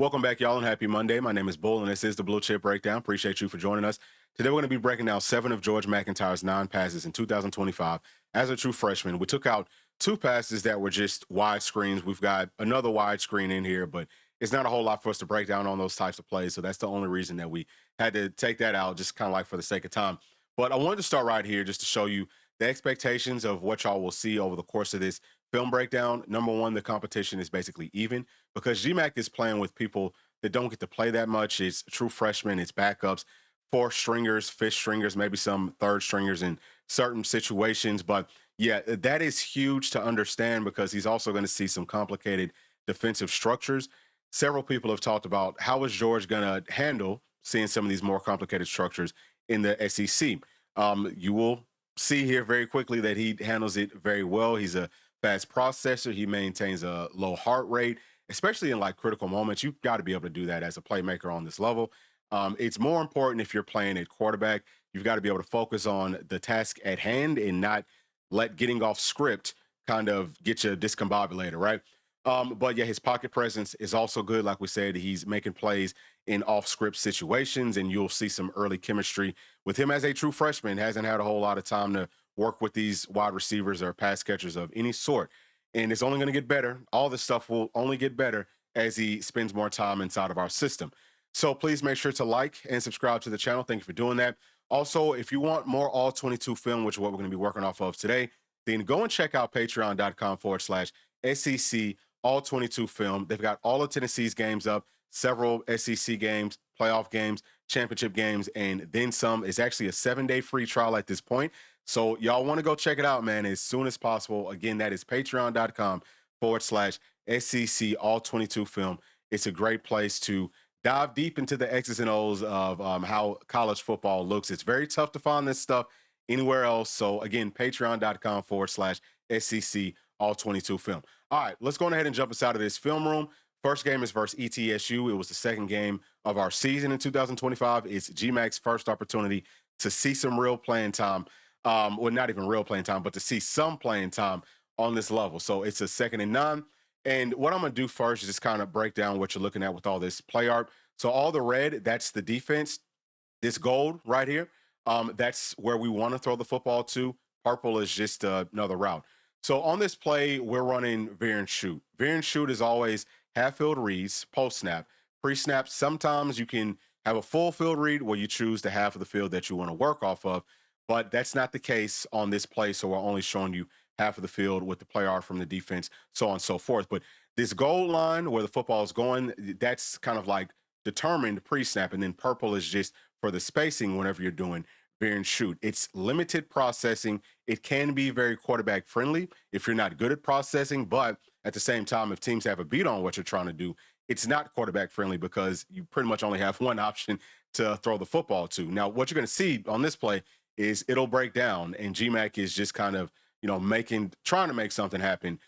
Welcome back, y'all, and happy Monday. My name is Bull, and this is the Bluechip Breakdown. Appreciate you for joining us. Today, we're going to be breaking down 7 of George MacIntyre's 9 passes in 2025 as a true freshman. We took out 2 passes that were just wide screens. We've got another wide screen in here, but it's not a whole lot for us to break down on those types of plays. So that's the only reason that we had to take that out, just kind of like for the sake of time. But I wanted to start right here just to show you the expectations of what y'all will see over the course of this film breakdown. Number one, the competition is basically even because GMAC is playing with people that don't get to play that much. It's true freshmen, it's backups, 4th stringers, 5th stringers, maybe some 3rd stringers in certain situations. But yeah, that is huge to understand because he's also going to see some complicated defensive structures. Several people have talked about how is George going to handle seeing some of these more complicated structures in the SEC. You will see here very quickly that he handles it very well. He's a fast processor. He maintains a low heart rate, especially in like critical moments. You've got to be able to do that as a playmaker on this level. It's more important if you're playing at quarterback. You've got to be able to focus on the task at hand and not let getting off script kind of get you discombobulated, right? But yeah, his pocket presence is also good. Like we said, he's making plays in off script situations, and you'll see some early chemistry with him as a true freshman. Hasn't had a whole lot of time to work with these wide receivers or pass catchers of any sort. And it's only going to get better. All this stuff will only get better as he spends more time inside of our system. So please make sure to like and subscribe to the channel. Thank you for doing that. Also, if you want more all 22 film, which is what we're going to be working off of today, then go and check out patreon.com/SEC all 22 film. They've got all of Tennessee's games up, several SEC games, playoff games, championship games, and then some. It's actually a 7-day free trial at this point. So y'all want to go check it out, man, as soon as possible. Again, that is patreon.com/SEC all 22 film. It's a great place to dive deep into the X's and O's of how college football looks. It's very tough to find this stuff anywhere else. So again, patreon.com/SEC all 22 film. All right, let's go ahead and jump inside of this film room. First game is versus ETSU. It was the second game of our season in 2025. It's GMAC's first opportunity to see some real playing time. Well, not even real playing time, but to see some playing time on this level. So it's a 2nd and 9. And what I'm going to do first is just kind of break down what you're looking at with all this play art. So all the red, that's the defense. This gold right here, that's where we want to throw the football to. Purple is just another route. So on this play, we're running veer and shoot. Veer and shoot is always half field reads, post snap, pre snap. Sometimes you can have a full field read where you choose the half of the field that you want to work off of, but that's not the case on this play. So we're only showing you half of the field with the play art from the defense, so on and so forth. But this goal line where the football is going, that's kind of like determined pre snap. And then purple is just for the spacing whenever you're doing veer and shoot. It's limited processing. It can be very quarterback friendly if you're not good at processing, but at the same time, if teams have a beat on what you're trying to do, it's not quarterback friendly because you pretty much only have one option to throw the football to. Now, what you're going to see on this play is it'll break down, and GMAC is just kind of, trying to make something happen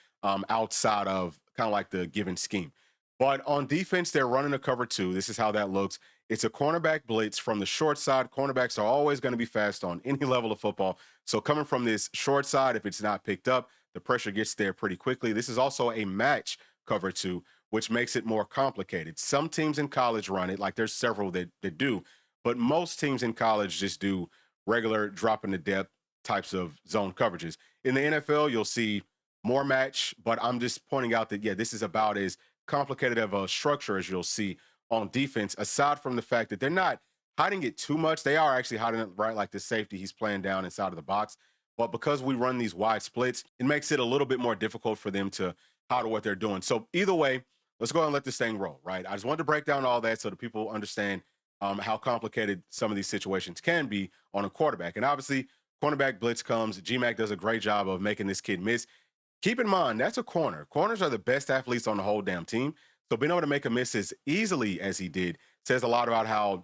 outside of kind of like the given scheme. But on defense, they're running a cover 2. This is how that looks. It's a cornerback blitz from the short side. Cornerbacks are always going to be fast on any level of football. So coming from this short side, if it's not picked up, the pressure gets there pretty quickly. This is also a match cover 2, which makes it more complicated. Some teams in college run it, like there's several that do, but most teams in college just do regular drop in the depth types of zone coverages. In the NFL, you'll see more match, but I'm just pointing out that, yeah, this is about as complicated of a structure as you'll see on defense, aside from the fact that they're not hiding it too much. They are actually hiding it, right? Like the safety, he's playing down inside of the box. But because we run these wide splits, it makes it a little bit more difficult for them to hide what they're doing. So either way, let's go ahead and let this thing roll, right? I just wanted to break down all that so that people understand how complicated some of these situations can be on a quarterback. And obviously, cornerback blitz comes. GMAC does a great job of making this kid miss. Keep in mind, that's a corner. Corners are the best athletes on the whole damn team. So being able to make a miss as easily as he did says a lot about how,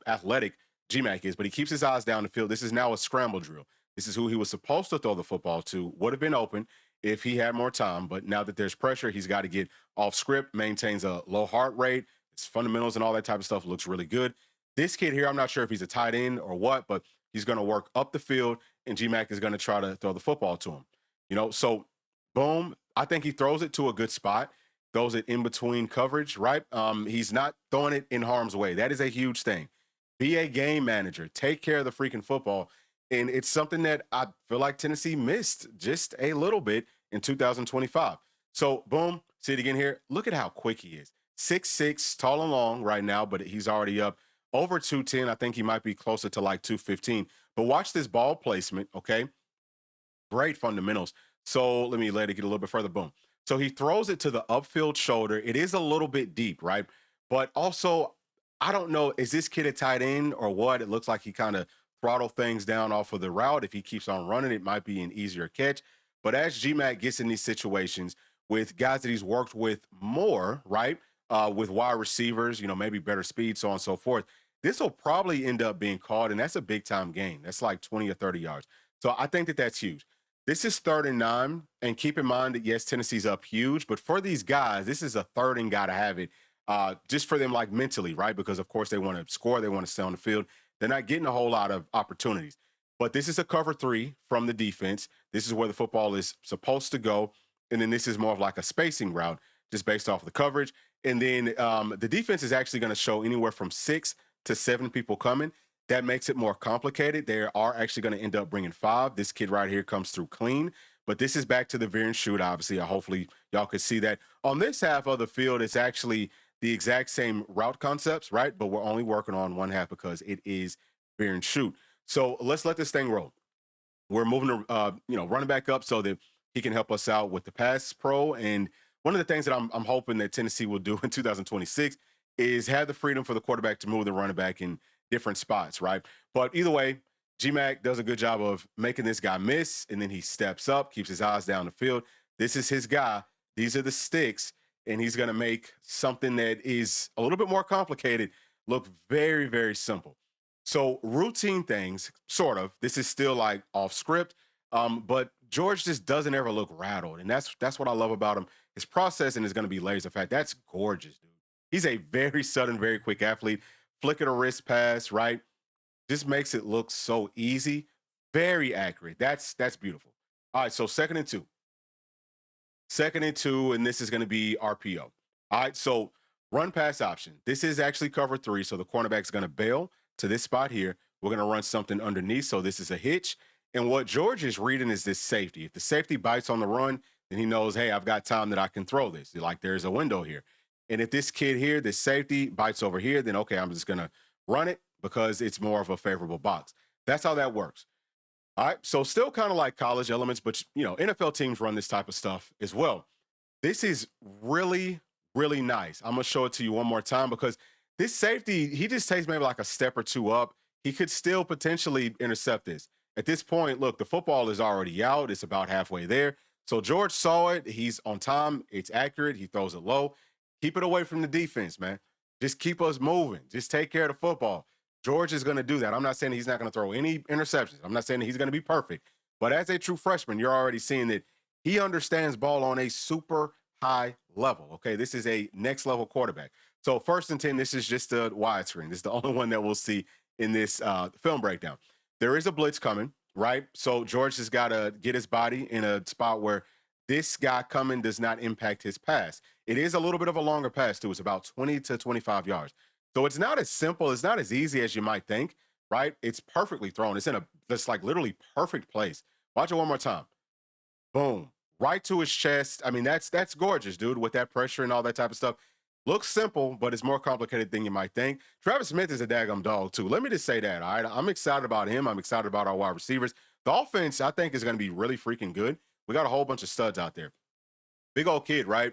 athletic GMAC is. But he keeps his eyes down the field. This is now a scramble drill. This is who he was supposed to throw the football to. Would have been open if he had more time. But now that there's pressure, he's got to get off script, maintains a low heart rate. His fundamentals and all that type of stuff looks really good. This kid here, I'm not sure if he's a tight end or what, but he's going to work up the field, and GMAC is going to try to throw the football to him. So boom, I think he throws it to a good spot. throws it in between coverage, right? He's not throwing it in harm's way. That is a huge thing. Be a game manager. Take care of the freaking football. And it's something that I feel like Tennessee missed just a little bit in 2025. So, boom, see it again here. Look at how quick he is. 6'6", tall and long right now, but he's already up over 210. I think he might be closer to like 215. But watch this ball placement, okay? Great fundamentals. So let me let it get a little bit further. Boom. So he throws it to the upfield shoulder. It is a little bit deep, right? But also, I don't know, is this kid a tight end or what? It looks like he kind of throttled things down off of the route. If he keeps on running, it might be an easier catch. But as GMAC gets in these situations with guys that he's worked with more, right? With wide receivers, maybe better speed, so on and so forth. This will probably end up being called, and that's a big time gain. That's like 20 or 30 yards. So I think that that's huge. This is 3rd and 9, and keep in mind that, yes, Tennessee's up huge, but for these guys, this is a 3rd and got to have it just for them, like mentally, right? Because, of course, they want to score. They want to stay on the field. They're not getting a whole lot of opportunities. But this is a cover 3 from the defense. This is where the football is supposed to go, and then this is more of like a spacing route just based off of the coverage. And then the defense is actually going to show anywhere from 6 to 7 people coming. That makes it more complicated. They are actually going to end up bringing 5. This kid right here comes through clean. But this is back to the veer and shoot, obviously. Hopefully, y'all could see that. On this half of the field, it's actually the exact same route concepts, right? But we're only working on one half because it is veer and shoot. So let's let this thing roll. We're moving to, running back up so that he can help us out with the pass pro. And one of the things that I'm hoping that Tennessee will do in 2026 is have the freedom for the quarterback to move the running back in different spots, right? But either way, GMAC does a good job of making this guy miss, and then he steps up, keeps his eyes down the field. This is his guy. These are the sticks, and he's going to make something that is a little bit more complicated look very, very simple. So routine things, sort of. This is still like off script, but George just doesn't ever look rattled, and that's what I love about him. His processing is going to be laser. In fact, that's gorgeous, dude. He's a very sudden, very quick athlete. Flick of the wrist pass, right? Just makes it look so easy. Very accurate. That's beautiful. All right, so 2nd and 2. 2nd and 2, and this is going to be RPO. All right, so run pass option. This is actually cover 3, so the cornerback's going to bail to this spot here. We're going to run something underneath, so this is a hitch. And what George is reading is this safety. If the safety bites on the run, then he knows, hey, I've got time that I can throw this. Like there's a window here. And if this kid here, this safety bites over here, then okay, I'm just going to run it because it's more of a favorable box. That's how that works. All right, so still kind of like college elements, but NFL teams run this type of stuff as well. This is really, really nice. I'm gonna show it to you one more time because this safety, he just takes maybe like a step or 2 up. He could still potentially intercept this. At this point, look, the football is already out. It's about halfway there. So George saw it. He's on time. It's accurate. He throws it low. Keep it away from the defense, man. Just keep us moving. Just take care of the football. George is going to do that. I'm not saying he's not going to throw any interceptions. I'm not saying that he's going to be perfect. But as a true freshman, you're already seeing that he understands ball on a super high level. Okay, this is a next level quarterback. So 1st and 10, this is just a widescreen. This is the only one that we'll see in this film breakdown. There is a blitz coming, right? So George has got to get his body in a spot where this guy coming does not impact his pass. It is a little bit of a longer pass, too. It's about 20 to 25 yards. So it's not as simple. It's not as easy as you might think, right? It's perfectly thrown. It's like literally perfect place. Watch it one more time. Boom. Right to his chest. I mean, that's gorgeous, dude, with that pressure and all that type of stuff. Looks simple, but it's more complicated than you might think. Travis Smith is a daggum dog, too. Let me just say that, all right? I'm excited about him. I'm excited about our wide receivers. The offense, I think, is going to be really freaking good. We got a whole bunch of studs out there. Big old kid, right?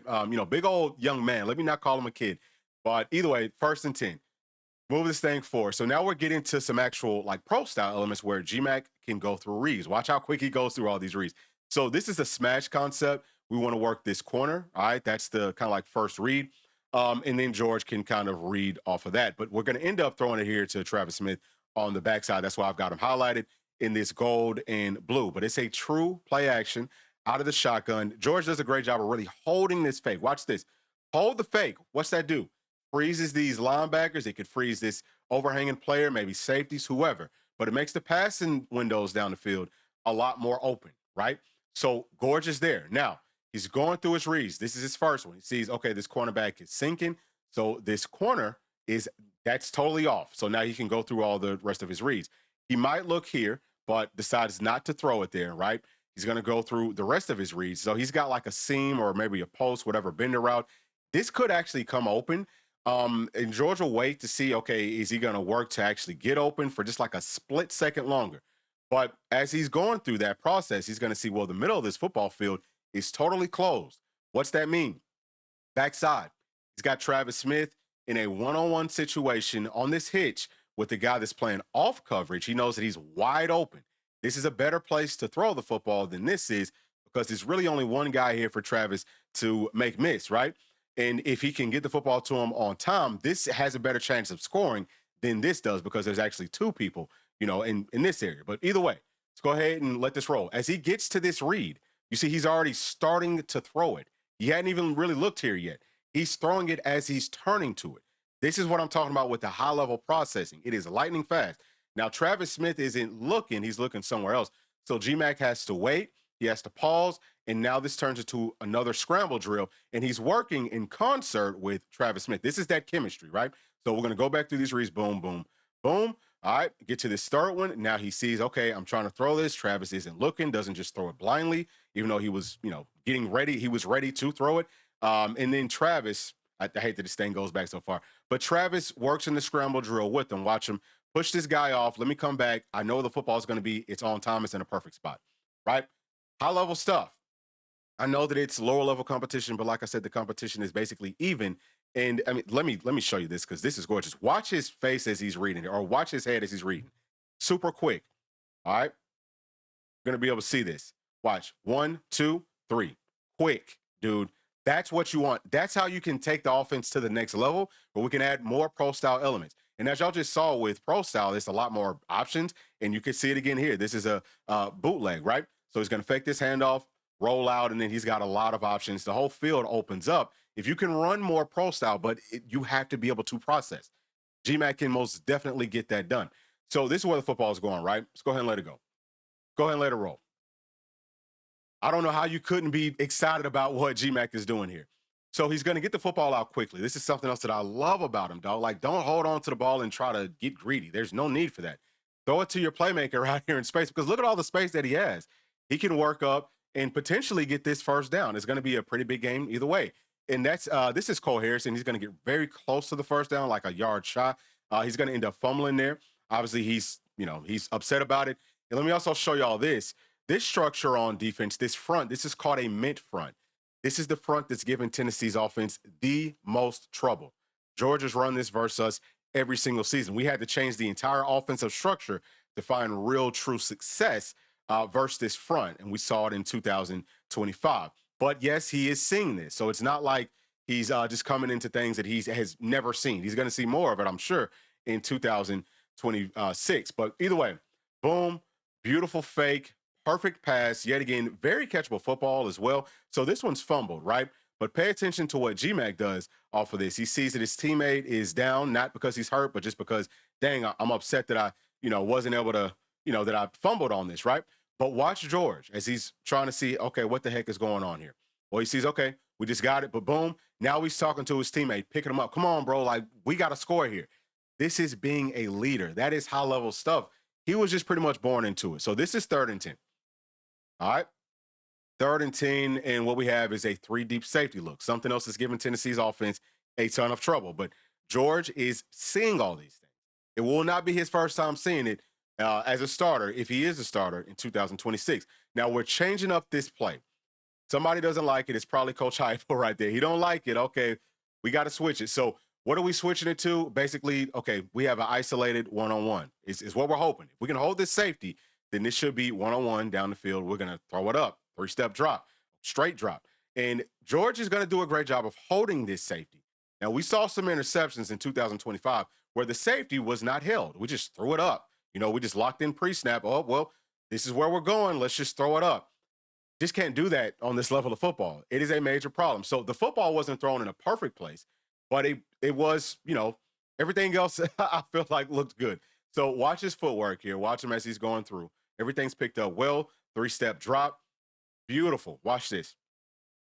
Big old young man. Let me not call him a kid. But either way, 1st and 10. Move this thing forward. So now we're getting to some actual like pro style elements where GMAC can go through reads. Watch how quick he goes through all these reads. So this is a smash concept. We want to work this corner. All right. That's the kind of like first read. And then George can kind of read off of that. But we're going to end up throwing it here to Travis Smith on the backside. That's why I've got him highlighted in this gold and blue. But it's a true play action out of the shotgun. George does a great job of really holding this fake. Watch this. Hold the fake. What's that do? Freezes these linebackers. It could freeze this overhanging player, maybe safeties, whoever. But it makes the passing windows down the field a lot more open, right? So Gorge is there. Now, He's going through his reads. This is his first one. He sees, okay, this cornerback is sinking. So this corner that's totally off. So now he can go through all the rest of his reads. He might look here, but decides not to throw it there, right? He's going to go through the rest of his reads. So he's got like a seam or maybe a post, whatever, bender route. This could actually come open. And George will wait to see, okay, is he going to work to actually get open for just like a split second longer? But as he's going through that process, he's going to see, well, the middle of this football field is totally closed. What's that mean? Backside. He's got Travis Smith in a one-on-one situation on this hitch with the guy that's playing off coverage. He knows that he's wide open. This is a better place to throw the football than this is because there's really only one guy here for Travis to make miss, right? And if he can get the football to him on time, this has a better chance of scoring than this does because there's actually two people, in this area. But either way, let's go ahead and let this roll. As he gets to this read, you see he's already starting to throw it. He hadn't even really looked here yet. He's throwing it as he's turning to it. This is what I'm talking about with the high-level processing. It is lightning fast. Now, Travis Smith isn't looking. He's looking somewhere else. So GMAC has to wait. He has to pause. And now this turns into another scramble drill. And he's working in concert with Travis Smith. This is that chemistry, right? So we're going to go back through these reads. Boom, boom, boom. All right, get to this third one. Now he sees, okay, I'm trying to throw this. Travis isn't looking, doesn't just throw it blindly, even though he was, getting ready. He was ready to throw it. And then Travis, I hate that this thing goes back so far, but Travis works in the scramble drill with him. Watch him push this guy off. Let me come back. I know the football is going to be, it's on time. It's in a perfect spot, right? High level stuff. I know that it's lower level competition, but like I said, the competition is basically even. And I mean, let me show you this because this is gorgeous. Watch his face as he's reading it, or watch his head as he's reading. Super quick. All right. You're gonna be able to see this. Watch. 1, 2, 3. Quick, dude. That's what you want. That's how you can take the offense to the next level, but we can add more pro style elements. And as y'all just saw with pro style, there's a lot more options, and you can see it again here. This is a bootleg, right? So he's gonna fake this handoff, roll out, and then he's got a lot of options. The whole field opens up. If you can run more pro style, but you have to be able to process. GMAC can most definitely get that done. So this is where the football is going, right? Let's go ahead and let it go. Go ahead and let it roll. I don't know how you couldn't be excited about what GMAC is doing here. So he's going to get the football out quickly. This is something else that I love about him, dog. Like, don't hold on to the ball and try to get greedy. There's no need for that. Throw it to your playmaker out here in space because look at all the space that he has. He can work up and potentially get this first down. It's going to be a pretty big game either way. And that's this is Cole Harrison. He's going to get very close to the first down, like a yard shot. He's going to end up fumbling there. Obviously, he's upset about it. And let me also show y'all this. This structure on defense, this front, this is called a mint front. This is the front that's given Tennessee's offense the most trouble. Georgia's run this versus us every single season. We had to change the entire offensive structure to find real, true success versus this front. And we saw it in 2025. But yes, he is seeing this. So it's not like he's just coming into things that he has never seen. He's going to see more of it, I'm sure, in 2026. But either way, boom, beautiful fake, perfect pass. Yet again, very catchable football as well. So this one's fumbled, right? But pay attention to what GMAC does off of this. He sees that his teammate is down, not because he's hurt, but just because, dang, I'm upset that I, wasn't able to, that I fumbled on this, right? But watch George as he's trying to see, okay, what the heck is going on here? Well, he sees, okay, we just got it, but boom, now he's talking to his teammate, picking him up. Come on, bro, like, we got to score here. This is being a leader. That is high-level stuff. He was just pretty much born into it. So this is 3rd and 10. All right? 3rd and 10, and what we have is a 3-deep safety look. Something else is giving Tennessee's offense a ton of trouble. But George is seeing all these things. It will not be his first time seeing it as a starter, if he is a starter in 2026. Now, we're changing up this play. Somebody doesn't like it. It's probably Coach Heupel right there. He don't like it. Okay, we got to switch it. So what are we switching it to? Basically, okay, we have an isolated one-on-one. Is what we're hoping. If we can hold this safety, then this should be one-on-one down the field. We're going to throw it up. 3-step drop, straight drop. And George is going to do a great job of holding this safety. Now, we saw some interceptions in 2025 where the safety was not held. We just threw it up. We just locked in pre-snap. Oh, well, this is where we're going. Let's just throw it up. Just can't do that on this level of football. It is a major problem. So the football wasn't thrown in a perfect place, but it was, everything else I feel like looked good. So watch his footwork here. Watch him as he's going through. Everything's picked up well. 3-step drop. Beautiful. Watch this.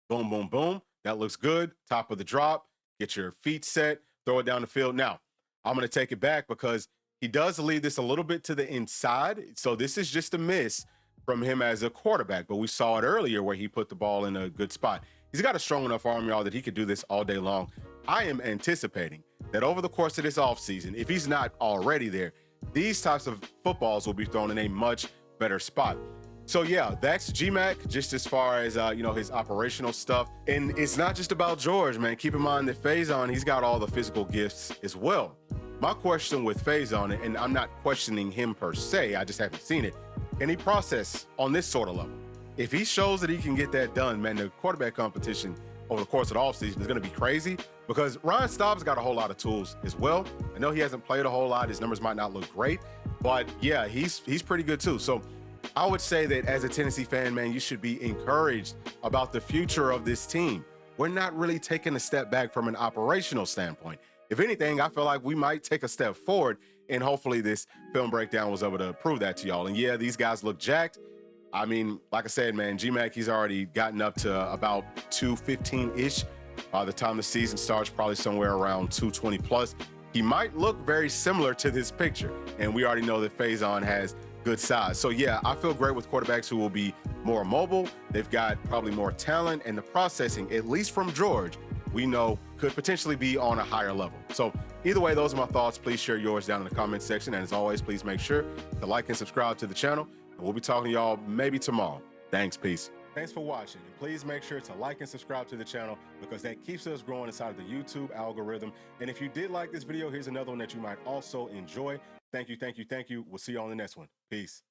Boom, boom, boom. That looks good. Top of the drop. Get your feet set. Throw it down the field. Now, I'm going to take it back because he does leave this a little bit to the inside. So this is just a miss from him as a quarterback. But we saw it earlier where he put the ball in a good spot. He's got a strong enough arm, y'all, that he could do this all day long. I am anticipating that over the course of this offseason, if he's not already there, these types of footballs will be thrown in a much better spot. So yeah, that's G-Mac just as far as, his operational stuff. And it's not just about George, man. Keep in mind that Faison, he's got all the physical gifts as well. My question with Faison, and I'm not questioning him per se, I just haven't seen it, can he process on this sort of level? If he shows that he can get that done, man, the quarterback competition over the course of the offseason is going to be crazy because Ryan Staub's got a whole lot of tools as well. I know he hasn't played a whole lot. His numbers might not look great, but yeah, he's pretty good too. So I would say that as a Tennessee fan, man, you should be encouraged about the future of this team. We're not really taking a step back from an operational standpoint. If anything, I feel like we might take a step forward, and hopefully this film breakdown was able to prove that to y'all. And yeah, these guys look jacked. I mean, like I said, man, G-Mac, he's already gotten up to about 215-ish. By the time the season starts, probably somewhere around 220 plus. He might look very similar to this picture, and we already know that Faison has good size. So yeah, I feel great with quarterbacks who will be more mobile. They've got probably more talent, and the processing, at least from George, we know could potentially be on a higher level. So either way, those are my thoughts. Please share yours down in the comment section. And as always, please make sure to like and subscribe to the channel. And we'll be talking to y'all maybe tomorrow. Thanks, peace. Thanks for watching. And please make sure to like and subscribe to the channel because that keeps us growing inside of the YouTube algorithm. And if you did like this video, here's another one that you might also enjoy. Thank you, thank you, thank you. We'll see you on the next one. Peace.